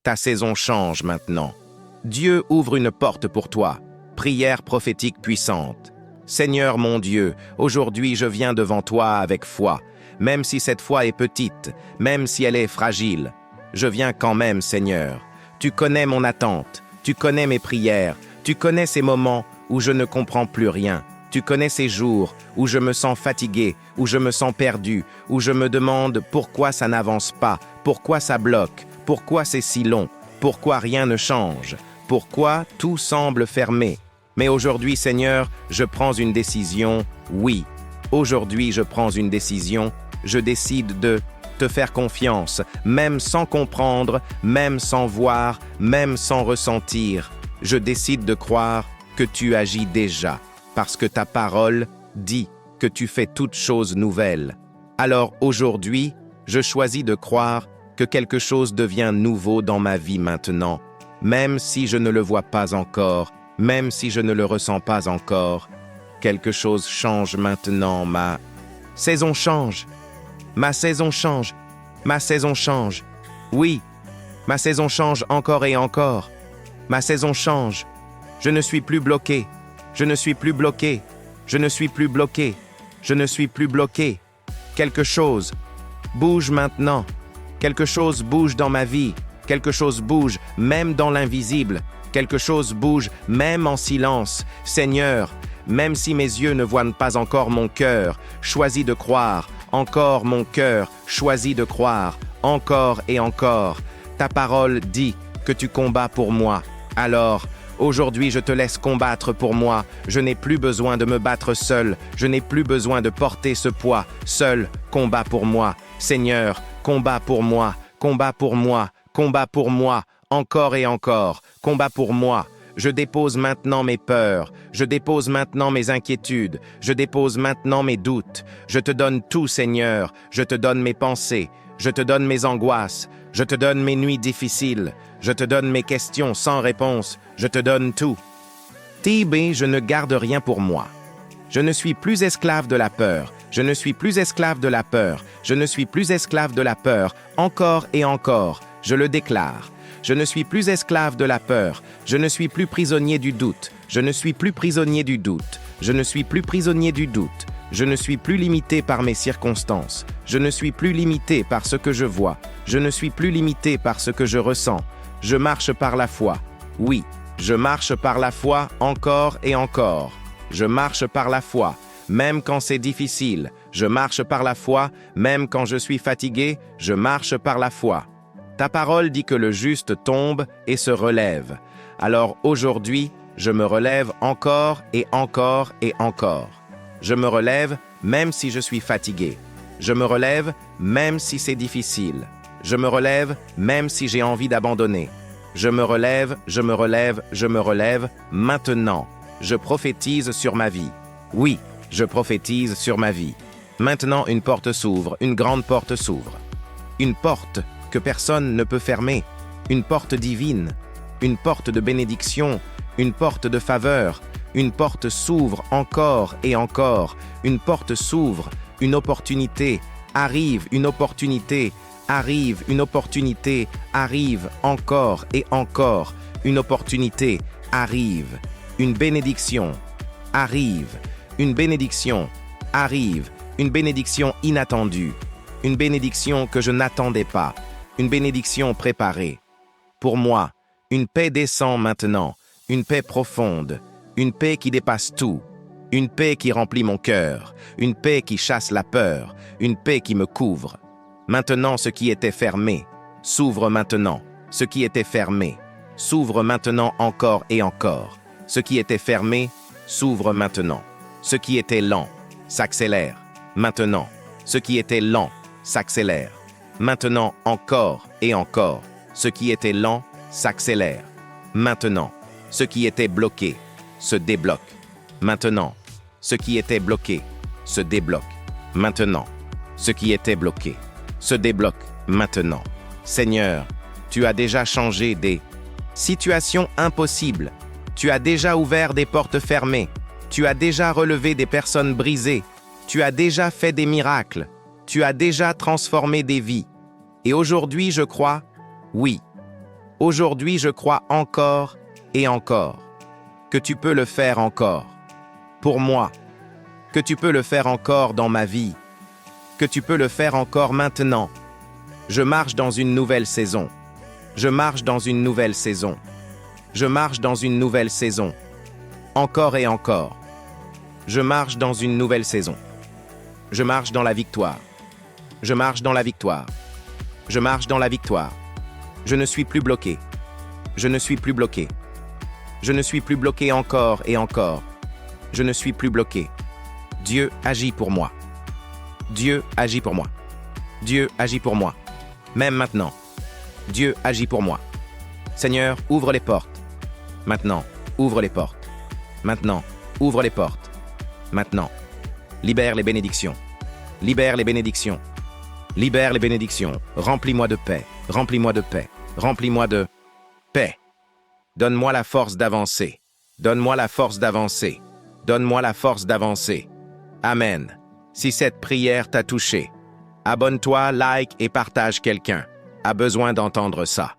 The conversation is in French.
Ta saison change maintenant. Dieu ouvre une porte pour toi. Prière prophétique puissante. Seigneur mon Dieu, aujourd'hui je viens devant toi avec foi. Même si cette foi est petite, même si elle est fragile, je viens quand même, Seigneur. Tu connais mon attente, tu connais mes prières, tu connais ces moments où je ne comprends plus rien. Tu connais ces jours où je me sens fatigué, où je me sens perdu, où je me demande pourquoi ça n'avance pas, pourquoi ça bloque, pourquoi c'est si long, pourquoi rien ne change, pourquoi tout semble fermé. Mais aujourd'hui, Seigneur, je prends une décision, oui. Aujourd'hui, je prends une décision, je décide de te faire confiance, même sans comprendre, même sans voir, même sans ressentir. Je décide de croire que tu agis déjà, parce que ta parole dit que tu fais toutes choses nouvelles. Alors aujourd'hui, je choisis de croire que quelque chose devient nouveau dans ma vie maintenant, même si je ne le vois pas encore, même si je ne le ressens pas encore. Quelque chose change maintenant, ma saison change. Ma saison change. Ma saison change. Oui, ma saison change encore et encore. Ma saison change. Je ne suis plus bloqué. Je ne suis plus bloqué. Je ne suis plus bloqué. Je ne suis plus bloqué. Quelque chose bouge maintenant. Quelque chose bouge dans ma vie. Quelque chose bouge même dans l'invisible. Quelque chose bouge même en silence. Seigneur, même si mes yeux ne voient pas encore mon cœur, choisis de croire. Encore mon cœur choisit de croire. Encore et encore. Ta parole dit que tu combats pour moi. Alors, aujourd'hui, je te laisse combattre pour moi. Je n'ai plus besoin de me battre seul. Je n'ai plus besoin de porter ce poids. Seul, combat pour moi. Seigneur, combat pour moi. Combat pour moi. Combat pour moi. Encore et encore. Combat pour moi. Je dépose maintenant mes peurs. Je dépose maintenant mes inquiétudes. Je dépose maintenant mes doutes. Je te donne tout, Seigneur. Je te donne mes pensées. Je te donne mes angoisses. Je te donne mes nuits difficiles. Je te donne mes questions sans réponse. Je te donne tout. Tibé, je ne garde rien pour moi. Je ne suis plus esclave de la peur. Je ne suis plus esclave de la peur. Je ne suis plus esclave de la peur. Encore et encore. Je le déclare. Je ne suis plus esclave de la peur. Je ne suis plus prisonnier du doute. Je ne suis plus prisonnier du doute. Je ne suis plus prisonnier du doute. Je ne suis plus limité par mes circonstances. Je ne suis plus limité par ce que je vois. Je ne suis plus limité par ce que je ressens. Je marche par la foi. Oui, je marche par la foi encore et encore. Je marche par la foi, même quand c'est difficile. Je marche par la foi, même quand je suis fatigué. Je marche par la foi. Ta parole dit que le juste tombe et se relève. Alors aujourd'hui, je me relève encore et encore et encore. Je me relève même si je suis fatigué. Je me relève même si c'est difficile. Je me relève même si j'ai envie d'abandonner. Je me relève, je me relève, je me relève. Maintenant, je prophétise sur ma vie. Oui, je prophétise sur ma vie. Maintenant, une porte s'ouvre, une grande porte s'ouvre. Une porte que personne ne peut fermer, une porte divine, une porte de bénédiction, une porte de faveur, une porte s'ouvre encore et encore, une porte s'ouvre, une opportunité, arrive une opportunité, arrive une opportunité, arrive encore et encore, une opportunité, arrive, une bénédiction, arrive, une bénédiction, arrive, une bénédiction inattendue, une bénédiction que je n'attendais pas, une bénédiction préparée. Pour moi, une paix descend maintenant, une paix profonde, une paix qui dépasse tout, une paix qui remplit mon cœur, une paix qui chasse la peur, une paix qui me couvre. Maintenant, ce qui était fermé s'ouvre maintenant. Ce qui était fermé s'ouvre maintenant encore et encore. Ce qui était fermé s'ouvre maintenant. Ce qui était lent s'accélère maintenant. Ce qui était lent s'accélère. Maintenant, encore et encore. Ce qui était lent s'accélère. Maintenant, ce qui était bloqué se débloque. Maintenant, ce qui était bloqué se débloque. Maintenant, ce qui était bloqué se débloque maintenant. Seigneur, tu as déjà changé des situations impossibles. Tu as déjà ouvert des portes fermées. Tu as déjà relevé des personnes brisées. Tu as déjà fait des miracles. Tu as déjà transformé des vies. Et aujourd'hui, je crois, oui, Aujourd'hui, je crois encore et encore que tu peux le faire encore. Pour moi, que tu peux le faire encore dans ma vie, que tu peux le faire encore maintenant. Je marche dans une nouvelle saison. Je marche dans une nouvelle saison. Je marche dans une nouvelle saison. Encore et encore. Je marche dans une nouvelle saison. Je marche dans la victoire. Je marche dans la victoire. Je marche dans la victoire. Je ne suis plus bloqué. Je ne suis plus bloqué. Je ne suis plus bloqué encore et encore. Je ne suis plus bloqué. Dieu agit pour moi. Dieu agit pour moi. Dieu agit pour moi. Même maintenant. Dieu agit pour moi. Seigneur, ouvre les portes. Maintenant, ouvre les portes. Maintenant, ouvre les portes. Maintenant, libère les bénédictions. Libère les bénédictions. Libère les bénédictions. Remplis-moi de paix. Remplis-moi de paix. Remplis-moi de paix. Donne-moi la force d'avancer. Donne-moi la force d'avancer. Donne-moi la force d'avancer. Amen. Si cette prière t'a touché, abonne-toi, like et partage quelqu'un. A besoin d'entendre ça.